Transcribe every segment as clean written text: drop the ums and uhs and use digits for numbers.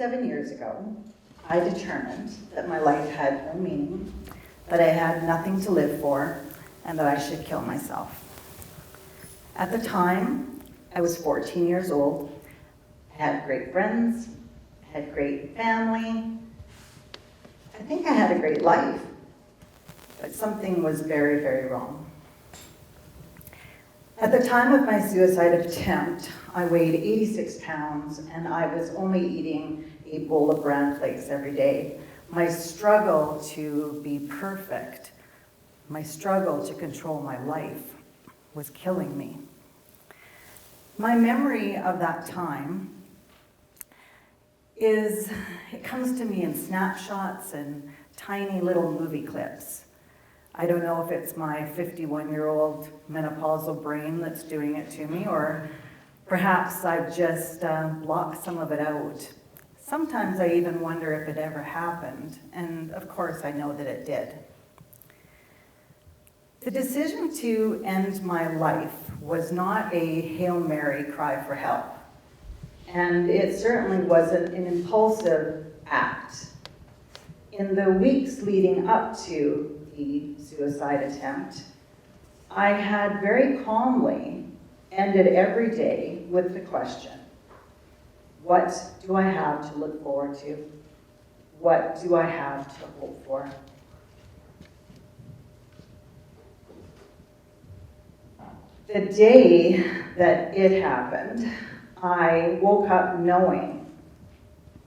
27 years ago, I determined that my life had no meaning, that I had nothing to live for, and that I should kill myself. At the time, I was 14 years old. I had great friends, I had great family. I think I had a great life, but something was very, very wrong. At the time of my suicide attempt, I weighed 86 pounds and I was only eating a bowl of bran flakes every day. My struggle to be perfect, my struggle to control my life was killing me. My memory of that time it comes to me in snapshots and tiny little movie clips. I don't know if it's my 51-year-old menopausal brain that's doing it to me, or perhaps I've just blocked some of it out. Sometimes I even wonder if it ever happened, and of course I know that it did. The decision to end my life was not a Hail Mary cry for help, and it certainly wasn't an impulsive act. In the weeks leading up to the suicide attempt, I had very calmly ended every day with the question, what do I have to look forward to? What do I have to hope for? The day that it happened, I woke up knowing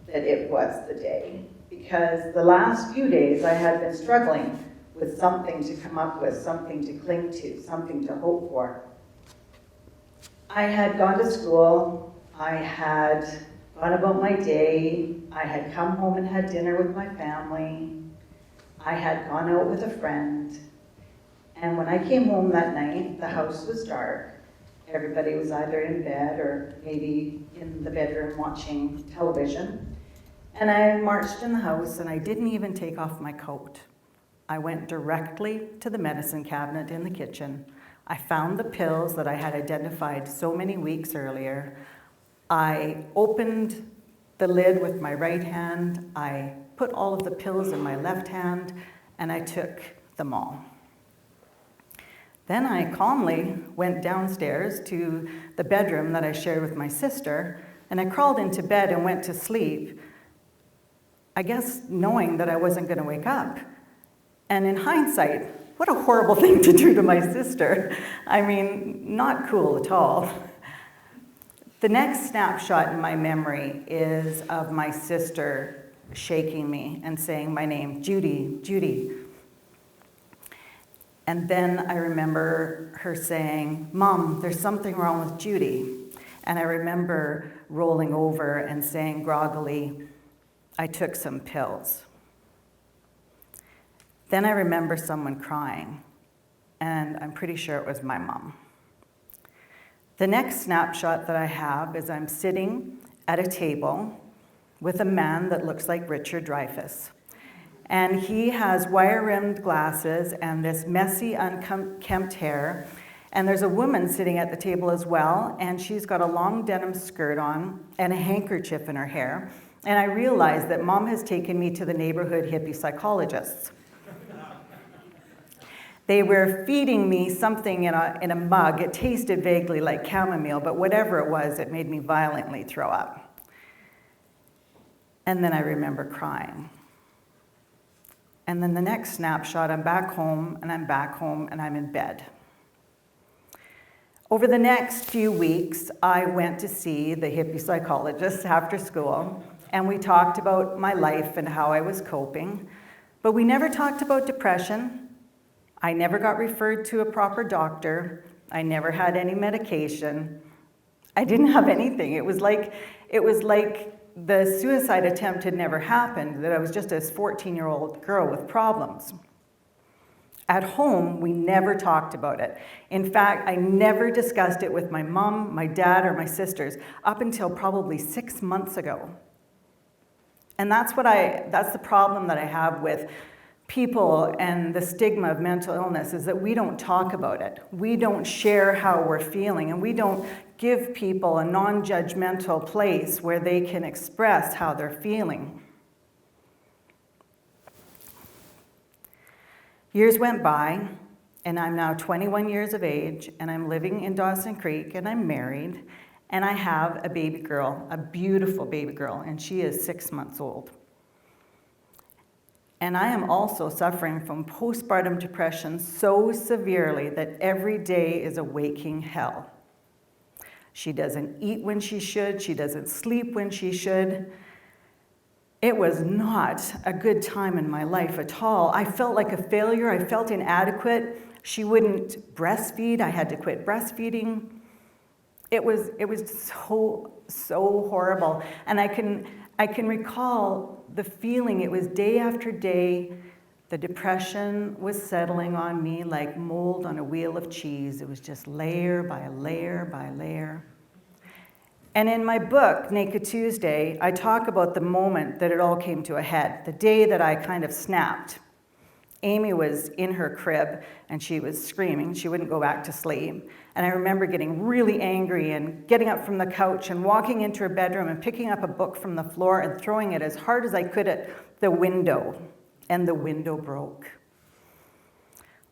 that it was the day, because the last few days I had been struggling with something to come up with, something to cling to, something to hope for. I had gone to school, I had gone about my day, I had come home and had dinner with my family, I had gone out with a friend, and when I came home that night, the house was dark. Everybody was either in bed or maybe in the bedroom watching television. And I marched in the house and I didn't even take off my coat. I went directly to the medicine cabinet in the kitchen. I found the pills that I had identified so many weeks earlier. I opened the lid with my right hand. I put all of the pills in my left hand and I took them all. Then I calmly went downstairs to the bedroom that I shared with my sister, and I crawled into bed and went to sleep, I guess knowing that I wasn't going to wake up. And in hindsight, what a horrible thing to do to my sister. I mean, not cool at all. The next snapshot in my memory is of my sister shaking me and saying my name, Judy, Judy. And then I remember her saying, Mom, there's something wrong with Judy. And I remember rolling over and saying groggily, I took some pills. Then I remember someone crying, and I'm pretty sure it was my mom. The next snapshot that I have is I'm sitting at a table with a man that looks like Richard Dreyfuss. And he has wire-rimmed glasses and this messy, unkempt hair. And there's a woman sitting at the table as well, and she's got a long denim skirt on and a handkerchief in her hair. And I realized that Mom has taken me to the neighborhood hippie psychologists. They were feeding me something in a mug. It tasted vaguely like chamomile, but whatever it was, it made me violently throw up. And then I remember crying. And then the next snapshot, I'm back home, and I'm in bed. Over the next few weeks, I went to see the hippie psychologist after school, and we talked about my life and how I was coping, but we never talked about depression. I never got referred to a proper doctor. I never had any medication. I didn't have anything. It was like the suicide attempt had never happened, that I was just a 14-year-old girl with problems. At home, we never talked about it. In fact, I never discussed it with my mom, my dad, or my sisters up until probably 6 months ago. And that's the problem that I have with people and the stigma of mental illness, is that we don't talk about it. We don't share how we're feeling, and we don't give people a non-judgmental place where they can express how they're feeling. Years went by, and I'm now 21 years of age, and I'm living in Dawson Creek, and I'm married, and I have a baby girl, a beautiful baby girl, and she is 6 months old. And I am also suffering from postpartum depression so severely that every day is a waking hell. She doesn't eat when she should, she doesn't sleep when she should. It was not a good time in my life at all. I felt like a failure, I felt inadequate. She wouldn't breastfeed, I had to quit breastfeeding. It was so horrible. And I can recall the feeling. It was day after day. The depression was settling on me like mold on a wheel of cheese. It was just layer by layer by layer. And in my book, Naked Tuesday, I talk about the moment that it all came to a head, the day that I kind of snapped. Amy was in her crib and she was screaming. She wouldn't go back to sleep. And I remember getting really angry and getting up from the couch and walking into her bedroom and picking up a book from the floor and throwing it as hard as I could at the window. And the window broke.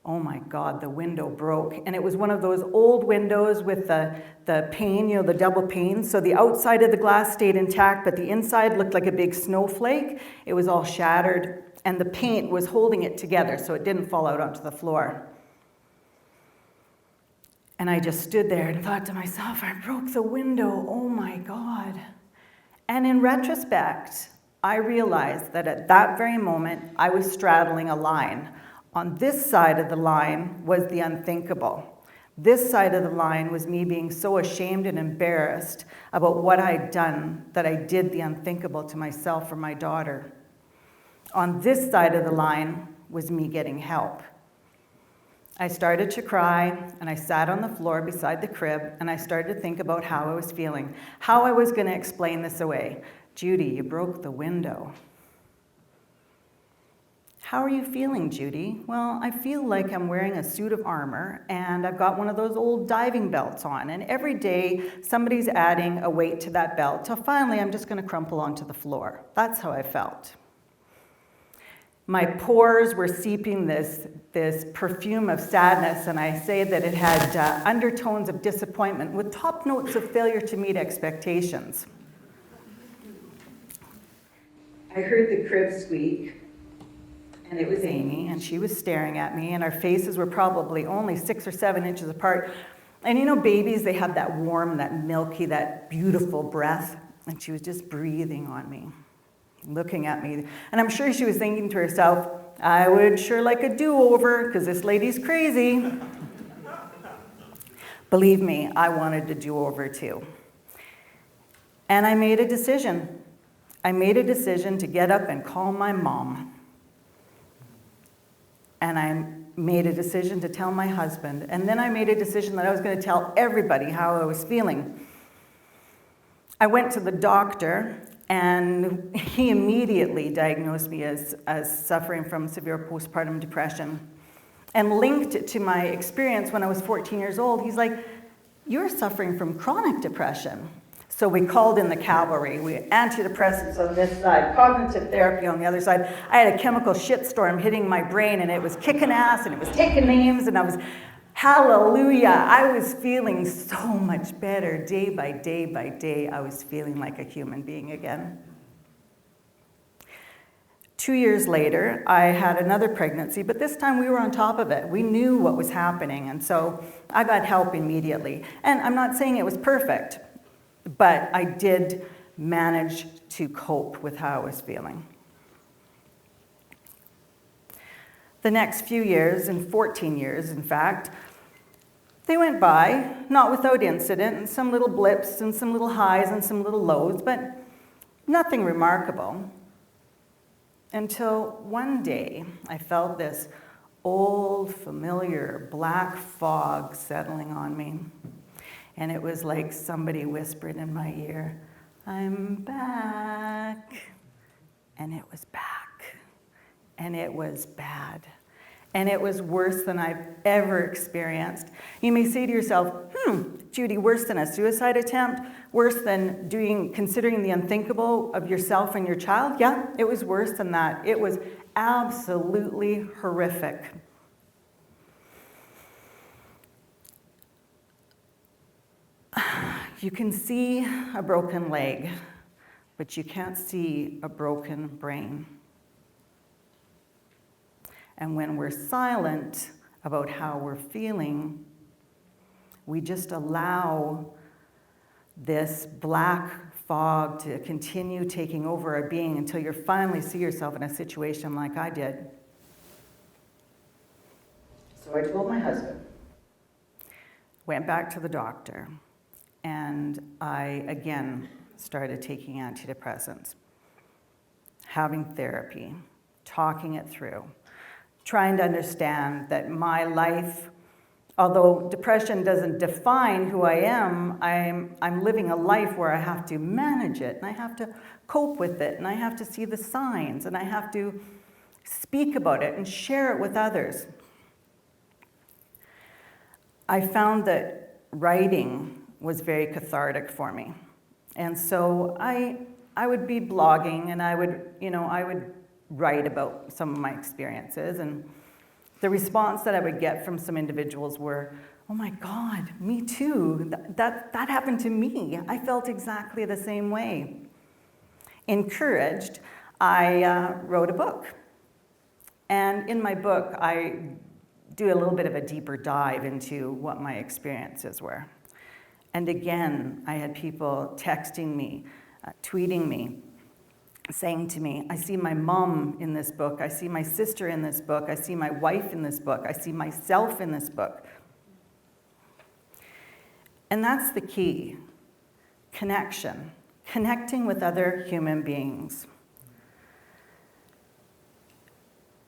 Oh my God, the window broke. And it was one of those old windows with the pane, the double pane. So the outside of the glass stayed intact, but the inside looked like a big snowflake. It was all shattered. And the paint was holding it together so it didn't fall out onto the floor. And I just stood there and thought to myself, I broke the window, oh my God. And in retrospect, I realized that at that very moment, I was straddling a line. On this side of the line was the unthinkable. This side of the line was me being so ashamed and embarrassed about what I'd done that I did the unthinkable to myself or my daughter. On this side of the line was me getting help. I started to cry, and I sat on the floor beside the crib, and I started to think about how I was feeling, how I was going to explain this away. Judy, you broke the window. How are you feeling, Judy? Well, I feel like I'm wearing a suit of armor, and I've got one of those old diving belts on, and every day somebody's adding a weight to that belt, till finally I'm just going to crumple onto the floor. That's how I felt. My pores were seeping this perfume of sadness, and I say that it had undertones of disappointment with top notes of failure to meet expectations. I heard the crib squeak, and it was Amy, and she was staring at me, and our faces were probably only 6 or 7 inches apart. And babies, they have that warm, that milky, that beautiful breath, and she was just breathing on me, looking at me. And I'm sure she was thinking to herself, I would sure like a do-over, because this lady's crazy. Believe me, I wanted a do-over too. And I made a decision. I made a decision to get up and call my mom. And I made a decision to tell my husband. And then I made a decision that I was going to tell everybody how I was feeling. I went to the doctor, and he immediately diagnosed me as suffering from severe postpartum depression and linked it to my experience when I was 14 years old. He's like, you're suffering from chronic depression. So we called in the cavalry. We antidepressants on this side, cognitive therapy on the other side. I had a chemical shitstorm hitting my brain, and it was kicking ass, and it was taking names, and I was, hallelujah. I was feeling so much better day by day by day. I was feeling like a human being again. 2 years later, I had another pregnancy, but this time we were on top of it. We knew what was happening, and so I got help immediately. And I'm not saying it was perfect, but I did manage to cope with how I was feeling. The next few years, and 14 years in fact, they went by, not without incident, and some little blips, and some little highs, and some little lows, but nothing remarkable. Until one day, I felt this old, familiar black fog settling on me. And it was like somebody whispered in my ear, I'm back. And it was back. And it was bad. And it was worse than I've ever experienced. You may say to yourself, Judy, worse than a suicide attempt? Worse than considering the unthinkable of yourself and your child? Yeah, it was worse than that. It was absolutely horrific. You can see a broken leg, but you can't see a broken brain. And when we're silent about how we're feeling, we just allow this black fog to continue taking over our being until you finally see yourself in a situation like I did. So I told my husband. Went back to the doctor, and I again started taking antidepressants, having therapy, talking it through, trying to understand that my life, although depression doesn't define who I am, I'm living a life where I have to manage it, and I have to cope with it, and I have to see the signs, and I have to speak about it and share it with others. I found that writing was very cathartic for me. And so I would be blogging, and I would write about some of my experiences, and the response that I would get from some individuals were, oh my God, me too, that happened to me. I felt exactly the same way. Encouraged, I wrote a book. And in my book, I do a little bit of a deeper dive into what my experiences were. And again, I had people texting me, tweeting me, saying to me, I see my mom in this book, I see my sister in this book, I see my wife in this book, I see myself in this book. And that's the key, connection, connecting with other human beings.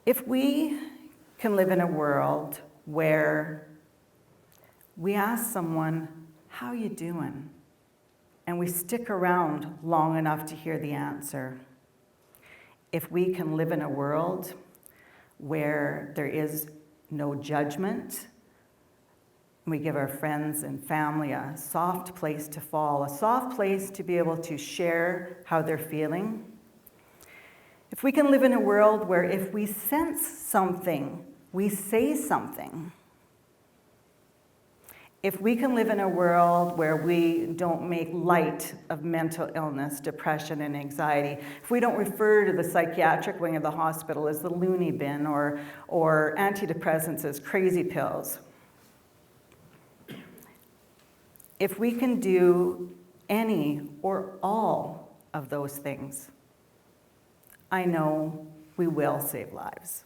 If we can live in a world where we ask someone, how you doing? And we stick around long enough to hear the answer. If we can live in a world where there is no judgment, we give our friends and family a soft place to fall, a soft place to be able to share how they're feeling. If we can live in a world where if we sense something, we say something. If we can live in a world where we don't make light of mental illness, depression, and anxiety, if we don't refer to the psychiatric wing of the hospital as the loony bin or antidepressants as crazy pills, if we can do any or all of those things, I know we will save lives.